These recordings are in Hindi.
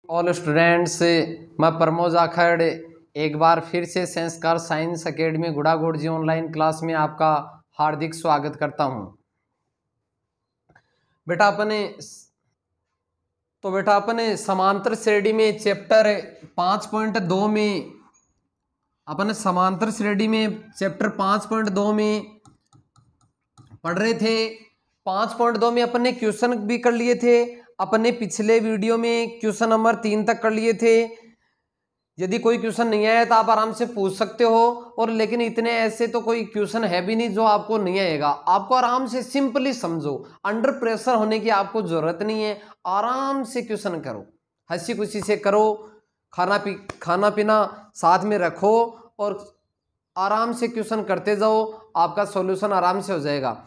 ऑल स्टूडेंट्स, मैं प्रमोद जाखड़ एक बार फिर से संस्कार साइंस एकेडमी गुड़ागुड़ जी ऑनलाइन क्लास में आपका हार्दिक स्वागत करता हूं। बेटा अपने समांतर श्रेणी में चैप्टर 5.2 में चैप्टर 5.2 में पढ़ रहे थे। 5.2 में अपन ने क्वेश्चन भी कर लिए थे। अपने पिछले वीडियो में क्वेश्चन नंबर 3 तक कर लिए थे। यदि कोई क्वेश्चन नहीं आया तो आप आराम से पूछ सकते हो, और लेकिन इतने ऐसे तो कोई क्वेश्चन है भी नहीं जो आपको नहीं आएगा। आपको आराम से सिंपली समझो, अंडर प्रेशर होने की आपको जरूरत नहीं है। आराम से क्वेश्चन करो, हंसी खुशी से करो, खाना पीना साथ में रखो और आराम से क्वेश्चन करते जाओ, आपका सॉल्यूशन आराम से हो जाएगा।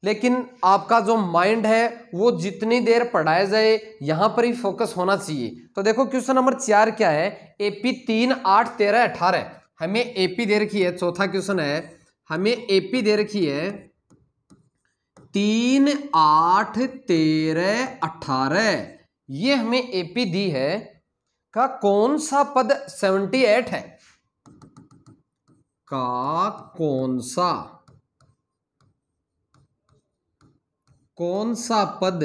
लेकिन आपका जो माइंड है वो जितनी देर पढ़ाया जाए यहां पर ही फोकस होना चाहिए। तो देखो क्वेश्चन नंबर 4 क्या है, एपी 3, 8, 13, 18। हमें एपी दे रखी है, चौथा क्वेश्चन है, हमें एपी दे रखी है 3, 8, 13, 18। ये हमें एपी दी है का कौन सा पद 78 है, का कौन सा पद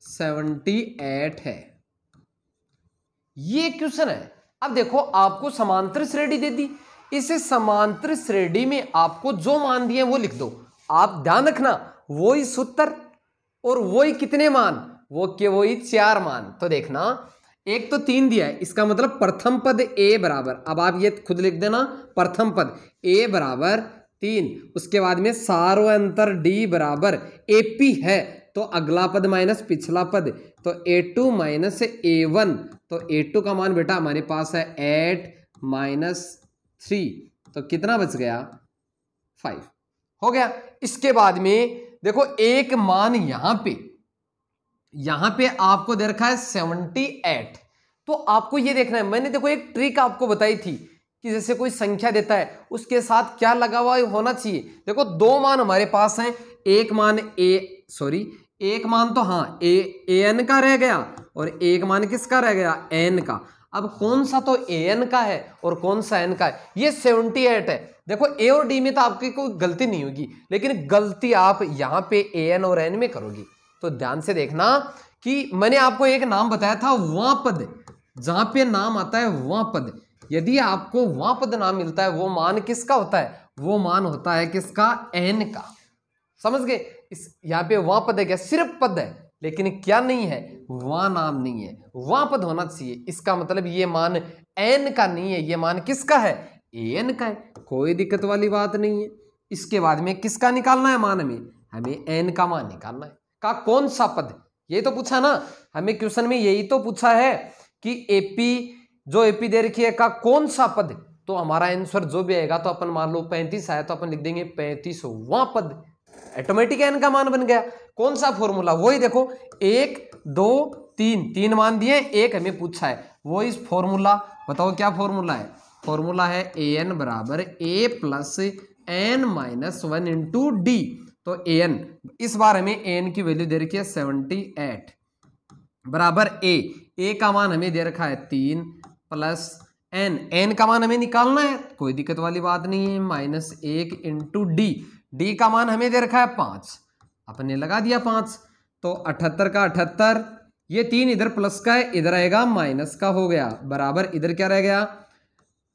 78 है, ये क्वेश्चन है। अब देखो आपको समांतर श्रेणी दे दी, इसे समांतर श्रेणी में आपको जो मान दिए वो लिख दो। आप ध्यान रखना वही सूत्र और वही कितने मान, वही 4 मान। तो देखना एक तो 3 दिया है, इसका मतलब प्रथम पद ए बराबर, अब आप ये खुद लिख देना, प्रथम पद ए बराबर 3, उसके बाद में सारो अंतर डी बराबर एपी है तो अगला पद माइनस पिछला पद, तो a2 माइनस a1, तो a2 का मान बेटा हमारे पास है 8 माइनस 3, तो कितना बच गया 5 हो गया। इसके बाद में देखो एक मान यहां पे आपको दे रखा है 78। तो आपको ये देखना है, मैंने देखो एक ट्रिक आपको बताई थी कि जैसे कोई संख्या देता है उसके साथ क्या लगा हुआ होना चाहिए। देखो 2 मान हमारे पास हैं, एक मान तो हाँ एन का रह गया और एक मान किसका रह गया, एन का। अब कौन सा तो एन का है और कौन सा एन का है, ये 78 है। देखो ए और डी में तो आपकी कोई गलती नहीं होगी, लेकिन गलती आप यहां पे एन और एन में करोगी। तो ध्यान से देखना कि मैंने आपको एक नाम बताया था, वहां पद जहां पे नाम आता है वहां पद, यदि आपको वहां पद नाम मिलता है वो मान किसका होता है, वो मान होता है किसका, एन का। समझ गए, इस यहाँ पे वहां पद है क्या, सिर्फ पद है, लेकिन क्या नहीं है, वहां नाम नहीं है, वहां पद होना चाहिए। इसका मतलब ये मान एन का नहीं है, ये मान किसका है, एन का है, कोई दिक्कत वाली बात नहीं है। इसके बाद में किसका निकालना है मान, हमें एन का मान निकालना है। का कौन सा पद, ये तो पूछा ना हमें क्वेश्चन में, यही तो पूछा है कि एपी दे रखी है का कौन सा पद, तो हमारा आंसर जो भी आएगा, तो अपन मान लो 35 आया तो अपन लिख देंगे 35वां पद, ऑटोमेटिक एन का मान बन गया। कौन सा फॉर्मूला, वही देखो 1, 2, 3 मान दिए, एक हमें पूछा है, वो इस फॉर्मूला, बताओ क्या फॉर्मूला है, फॉर्मूला है ए एन बराबर a plus n minus 1 into d. तो एन, इस बार हमें एन की वैल्यू दे रखी है 78 बराबर ए का मान हमें दे रखा है 3 प्लस एन का मान हमें निकालना है, कोई दिक्कत वाली बात नहीं है, माइनस 1 इंटू डी का मान हमें दे रखा है 5, अपने लगा दिया 5, तो 78 का 78, ये 3 इधर प्लस का है, इधर आएगा माइनस का हो गया, बराबर इधर क्या रह गया,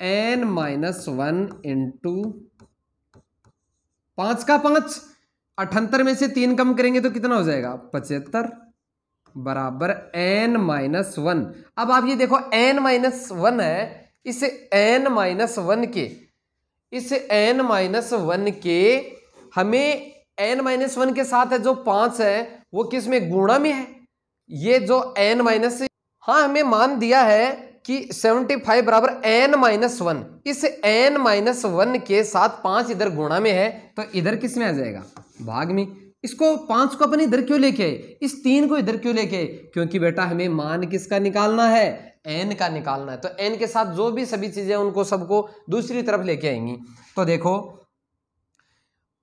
n माइनस 1 इंटू 5 का 5, 78 में से 3 कम करेंगे तो कितना हो जाएगा 75 बराबर n माइनस 1। अब आप ये देखो n माइनस 1 है, इस n माइनस 1 के हमें n माइनस 1 के साथ है जो 5 है वो किस में, गुणा में है। ये जो n माइनस, हाँ हमें मान दिया है कि 75 बराबर n माइनस 1, इस n माइनस 1 के साथ 5 इधर गुणा में है, तो इधर किस में आ जाएगा, भाग में। इसको 5 को अपन इधर क्यों लेके आए, इस 3 को इधर क्यों लेके आए, क्योंकि बेटा हमें मान किसका निकालना है, n का निकालना है। तो n के साथ जो भी सभी चीजें उनको सबको दूसरी तरफ लेके आएंगी। तो देखो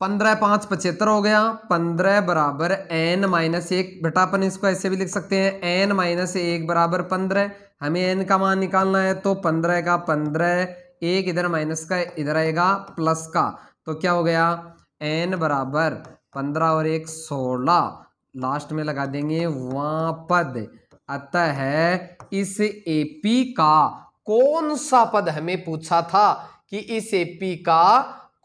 15 5 75 हो गया। 15 बराबर n माइनस 1 बेटा अपन इसको ऐसे भी लिख सकते हैं n माइनस 1 बराबर 15। हमें n का मान निकालना है तो 15 का 15, एक इधर माइनस का इधर आएगा प्लस का, तो क्या हो गया n बराबर 15 और 1 16, लास्ट में लगा देंगे वहाँ पद। अतः इस एपी का कौन सा पद हमें पूछा था कि इस एपी का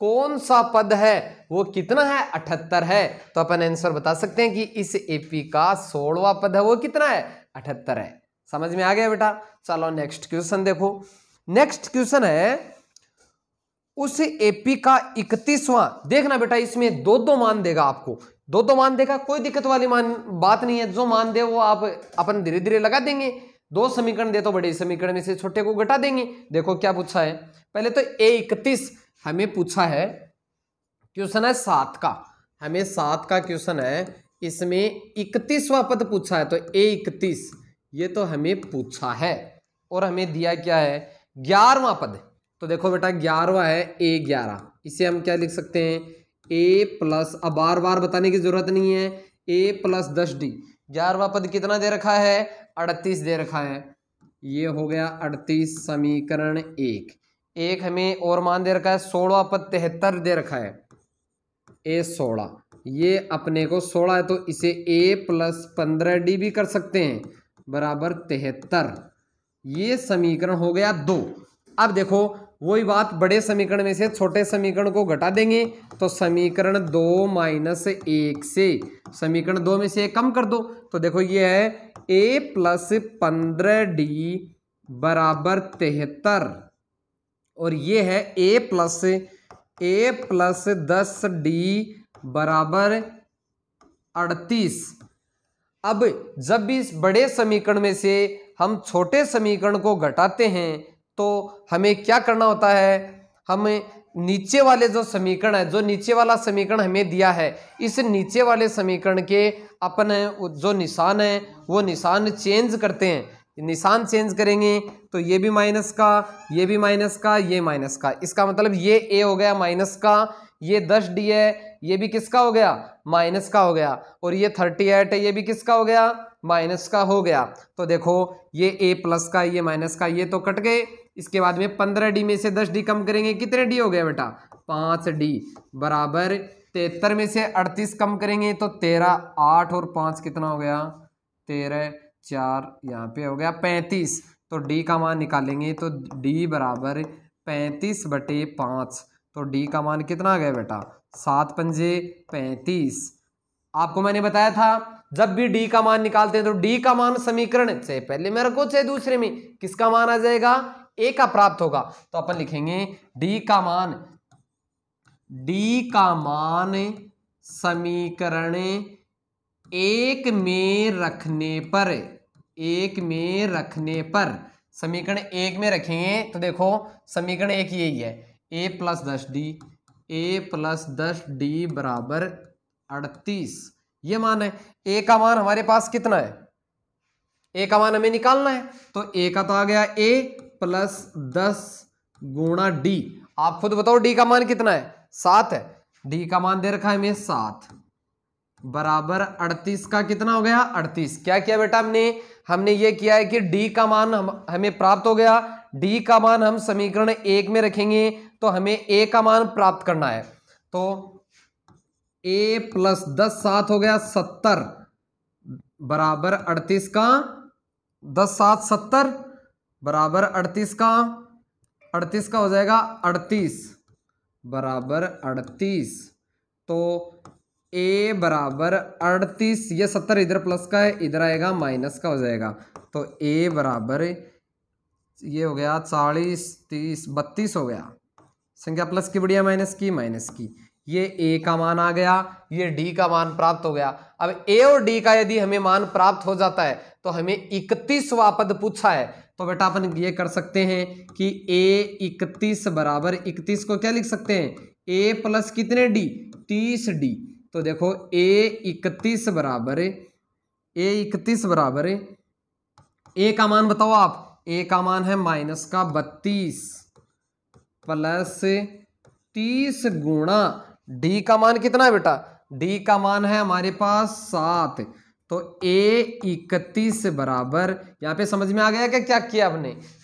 कौन सा पद है वो कितना है 78 है, तो अपन आंसर बता सकते हैं कि इस एपी का 16वां पद है वो कितना है 78 है। समझ में आ गया बेटा। चलो नेक्स्ट क्वेश्चन देखो। नेक्स्ट क्वेश्चन है उस एपी का 31वां। देखना बेटा इसमें दो दो मान देगा आपको, दो दो मान देगा, कोई दिक्कत वाली बात नहीं है। जो मान दे वो आप अपन धीरे धीरे लगा देंगे। दो समीकरण दे तो बड़े समीकरण में से छोटे को घटा देंगे। देखो क्या पूछा है, पहले तो A31 हमें पूछा है, क्वेश्चन है 7 का, हमें 7 का क्वेश्चन है, इसमें 31वां पद पूछा है। तो A31 ये तो हमें पूछा है और हमें दिया क्या है 11वां पद। तो देखो बेटा 11वां है A11, इसे हम क्या लिख सकते हैं A प्लस, अब बार बार बताने की जरूरत नहीं है, A प्लस 10D। 11वां पद कितना दे रखा है 38 दे रखा है, ये हो गया 38 समीकरण 1। एक हमें और मान दे रखा है 16वां पद 73 दे रखा है A16, ये अपने को 16 है तो इसे A प्लस 15D भी कर सकते हैं बराबर 73। ये समीकरण हो गया 2। अब देखो वही बात, बड़े समीकरण में से छोटे समीकरण को घटा देंगे तो समीकरण 2 माइनस 1 से समीकरण 2 में से 1 कम कर दो। तो देखो ये है A प्लस 15D बराबर 73 और ये है A प्लस 10D बराबर 38। अब जब भी इस बड़े समीकरण में से हम छोटे समीकरण को घटाते हैं तो हमें क्या करना होता है, हमें नीचे वाले जो समीकरण है, जो नीचे वाला समीकरण हमें दिया है, इस नीचे वाले समीकरण के अपन जो निशान है वो निशान चेंज करते हैं। निशान चेंज करेंगे तो ये भी माइनस का, ये भी माइनस का, ये माइनस का, इसका मतलब ये A हो गया माइनस का, ये 10D है, ये भी किसका हो गया माइनस का हो गया, और ये 38 है, ये भी किसका हो गया माइनस का हो गया। तो देखो ये A प्लस का, ये माइनस का, ये तो कट गए। इसके बाद में 15D में से 10D कम करेंगे, कितने D हो गया बेटा 5D बराबर 73 में से 38 कम करेंगे तो 13, 8 और 5 कितना हो गया 13, 4 यहाँ पे हो गया 35। तो D का मान निकालेंगे तो D बराबर 35/5। तो D का मान कितना आ गया बेटा 7 पंजे 35। आपको मैंने बताया था जब भी D का मान निकालते हैं तो D का मान समीकरण चाहे पहले में रखो चाहे दूसरे में, किसका मान आ जाएगा A का प्राप्त होगा। तो अपन लिखेंगे D का मान समीकरण 1 में रखने पर समीकरण 1 में रखेंगे तो देखो समीकरण 1 यही है A प्लस 10D बराबर 38। ये मान है। A का मान हमारे पास कितना है, A का मान हमें निकालना है तो A का तो आ गया A प्लस 10 गुणा D। आप खुद बताओ D का मान कितना है 7 है, D का मान दे रखा है हमें 7 बराबर 38 का कितना हो गया 38। क्या किया बेटा हमने ये किया है कि D का मान हमें प्राप्त हो गया। D का मान हम समीकरण 1 में रखेंगे तो हमें A का मान प्राप्त करना है। तो A प्लस 10 7 हो गया 70 बराबर 38 का 10 7 70 बराबर 38 का हो जाएगा 38 बराबर 38। तो A बराबर 38, ये 70 इधर प्लस का है इधर आएगा माइनस का हो जाएगा। तो A बराबर ये हो गया 40 30 32 हो गया, संख्या प्लस की बढ़िया माइनस की, ये A का मान आ गया, ये D का मान प्राप्त हो गया। अब A और D का यदि हमें मान प्राप्त हो जाता है तो हमें 31वां पद पूछा है। तो बेटा अपन ये कर सकते हैं कि A 31 बराबर 31 को क्या लिख सकते हैं A प्लस कितने D 30D। तो देखो A 31 बराबर A का मान बताओ आप, A का मान है माइनस का 32 प्लस 30 गुणा डी का मान कितना है बेटा, डी का मान है हमारे पास 7, तो a 31 बराबर, यहाँ पे समझ में आ गया क्या किया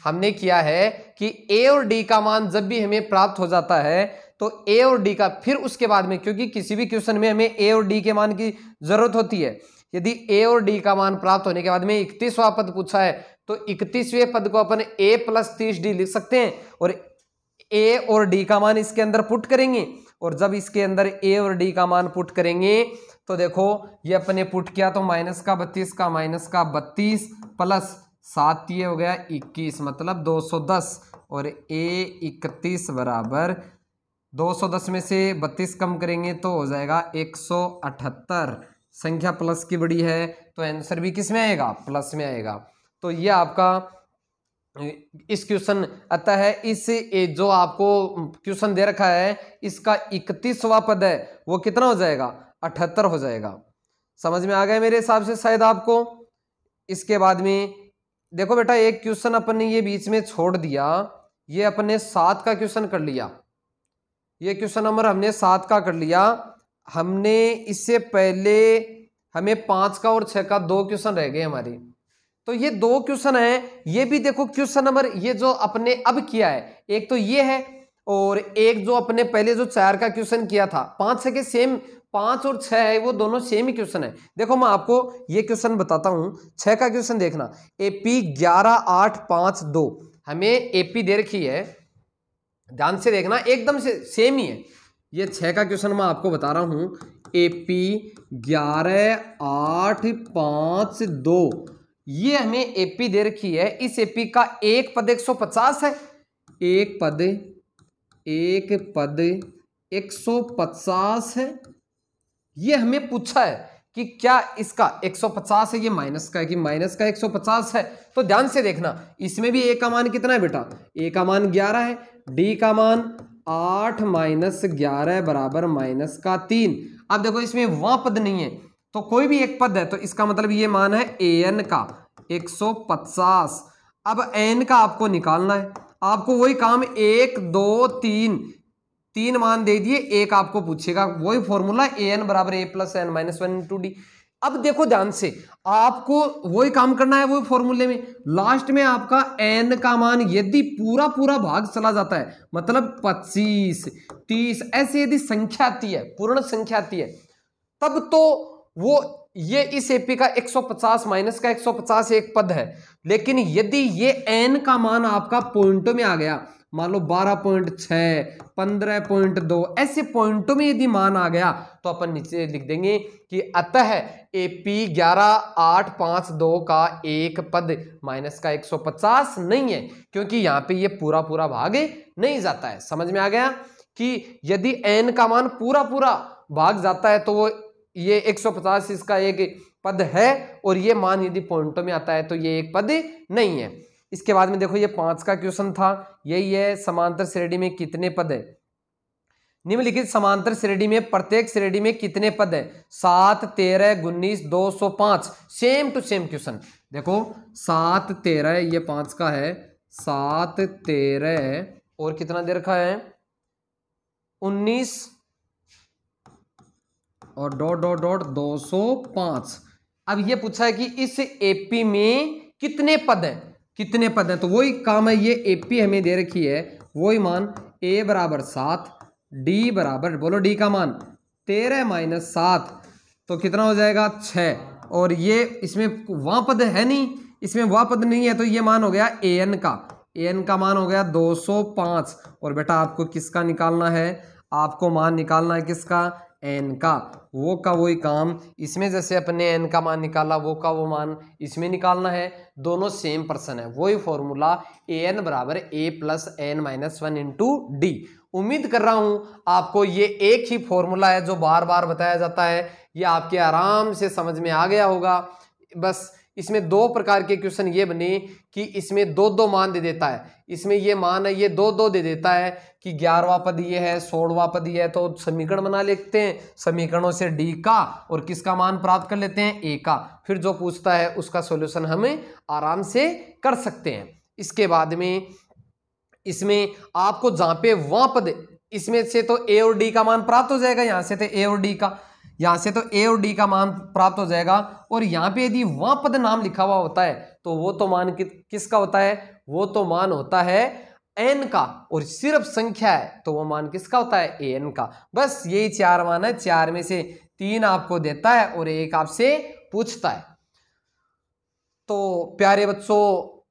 हमने किया है कि a और d का मान जब भी हमें प्राप्त हो जाता है तो a और d का, फिर उसके बाद में, क्योंकि किसी भी क्वेश्चन में हमें a और d के मान की जरूरत होती है, यदि a और d का मान प्राप्त होने के बाद में 31वां पद पूछा है तो 31वें पद को अपन a + 30d लिख सकते हैं और a और d का मान इसके अंदर पुट करेंगे, और जब इसके अंदर a और d का मान पुट करेंगे तो देखो ये अपने पुट किया तो -32 का -32 प्लस 7 ये हो गया 21, मतलब 210, और a 31 बराबर 210 में से 32 कम करेंगे तो हो जाएगा 178। संख्या प्लस की बड़ी है तो आंसर भी किस में आएगा, प्लस में आएगा। तो ये आपका इस क्वेश्चन आता है, इस जो आपको क्वेश्चन दे रखा है इसका 31वां पद है वो कितना हो जाएगा, 78 हो जाएगा। समझ में आ गया मेरे हिसाब से शायद आपको। इसके बाद में देखो बेटा एक क्वेश्चन अपन ने ये बीच में छोड़ दिया, ये अपने 7 का क्वेश्चन कर लिया, ये क्वेश्चन नंबर हमने 7 का कर लिया। हमने इससे पहले हमें 5 का और 6 का 2 क्वेश्चन रह गए हमारे, तो ये 2 क्वेश्चन है, ये भी देखो क्वेश्चन नंबर ये जो अपने अब किया है, एक तो ये है और एक जो अपने पहले जो 4 का क्वेश्चन किया था, 5 6 के सेम, 5 और 6 है वो दोनों सेम ही क्वेश्चन है। देखो मैं आपको ये क्वेश्चन बताता हूं, 6 का क्वेश्चन देखना, एपी 11 8 5 2, हमें एपी दे रखी है, ध्यान से देखना एकदम से सेम ही है। ये 6 का क्वेश्चन मैं आपको बता रहा हूं, एपी 11 8 5 2, ये हमें एपी दे रखी है। इस एपी का एक पद 150 है, एक पद 150 है। ये हमें पूछा है कि क्या इसका 150 है, ये माइनस का है कि माइनस का 150 है। तो ध्यान से देखना, इसमें भी ए का मान कितना है बेटा, ए का मान 11 है, डी का मान 8 - 11 बराबर -3। अब देखो इसमें वहां पद नहीं है तो कोई भी एक पद है, तो इसका मतलब ये मान है an का 150। अब n का आपको निकालना है, आपको वही काम 1 2 3 मान दे दिए, एक आपको पूछेगा, वही फॉर्मूला an बराबर a + n - 1 × d। अब देखो ध्यान से, आपको वही काम करना है, वही फॉर्मूले में लास्ट में आपका n का मान यदि पूरा भाग चला जाता है, मतलब 25 30 ऐसे यदि संख्या आती है, पूर्ण संख्या आती है, तब तो वो ये इस एपी का 150 माइनस का 150 एक पद है। लेकिन यदि ये n का मान आपका पॉइंटों में आ गया, मान लो 12.6 15.2 ऐसे पॉइंटों में यदि मान आ गया तो अपन नीचे लिख देंगे कि अतः एपी 11 8 5 2 का एक पद माइनस का 150 नहीं है, क्योंकि यहाँ पे ये पूरा भाग नहीं जाता है। समझ में आ गया कि यदि n का मान पूरा भाग जाता है तो वो ये 150 इसका एक पद है, और ये मान यदि पॉइंटों में आता है तो ये एक पद नहीं है। इसके बाद में देखो ये 5 का क्वेश्चन था, यही है समांतर श्रेणी में कितने पद है, निम्नलिखित समांतर श्रेणी में प्रत्येक श्रेणी में कितने पद है, 7 13 19 205। सेम टू सेम क्वेश्चन देखो, 7 13 ये 5 का है, 7 13 और कितना दे रखा है 19 और ... 205। अब ये पूछा है कि इस एपी में कितने पद हैं, तो वही काम है, ये एपी हमें दे रखी है, वही मान a बराबर 7, d बराबर, बोलो d का मान 13 - 7 तो कितना हो जाएगा 6, और ये इसमें वहां पद है नहीं, इसमें वहां पद नहीं है, तो ये मान हो गया an का मान हो गया 205। और बेटा आपको किसका निकालना है, आपको मान निकालना है किसका, n का, वो का वही काम, इसमें जैसे अपने n का मान निकाला वो का वो मान इसमें निकालना है, दोनों सेम पर्सन है, वही फॉर्मूला an बराबर a + n - 1 × d। उम्मीद कर रहा हूं आपको ये एक ही फॉर्मूला है जो बार बार बताया जाता है, ये आपके आराम से समझ में आ गया होगा। बस इसमें 2 प्रकार के क्वेश्चन ये बने कि इसमें 2 मान दे देता है, इसमें ये मान है ये 2 दे देता है कि 11वां पद ये है 16वां पद ये है, तो समीकरण बना लेते हैं, समीकरणों से डी का और किसका मान प्राप्त कर लेते हैं ए का, फिर जो पूछता है उसका सॉल्यूशन हमें आराम से कर सकते हैं। इसके बाद में इसमें आपको जहां पे वहां पद इसमें से तो ए और डी का मान प्राप्त हो जाएगा, यहां से तो ए और डी का, यहां से तो ए और डी का मान प्राप्त हो जाएगा। और यहां पे यदि वहां पद नाम लिखा हुआ होता है तो वो तो मान किसका होता है, वो तो मान होता है एन का, और सिर्फ संख्या है तो वो मान किसका होता है, ए एन का। बस यही चार मान है, चार में से तीन आपको देता है और एक आपसे पूछता है। तो प्यारे बच्चों,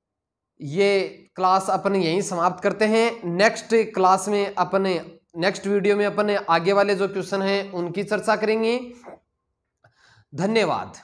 ये क्लास अपन यहीं समाप्त करते हैं। नेक्स्ट क्लास में अपने नेक्स्ट वीडियो में अपने आगे वाले जो क्वेश्चन हैं उनकी चर्चा करेंगे। धन्यवाद।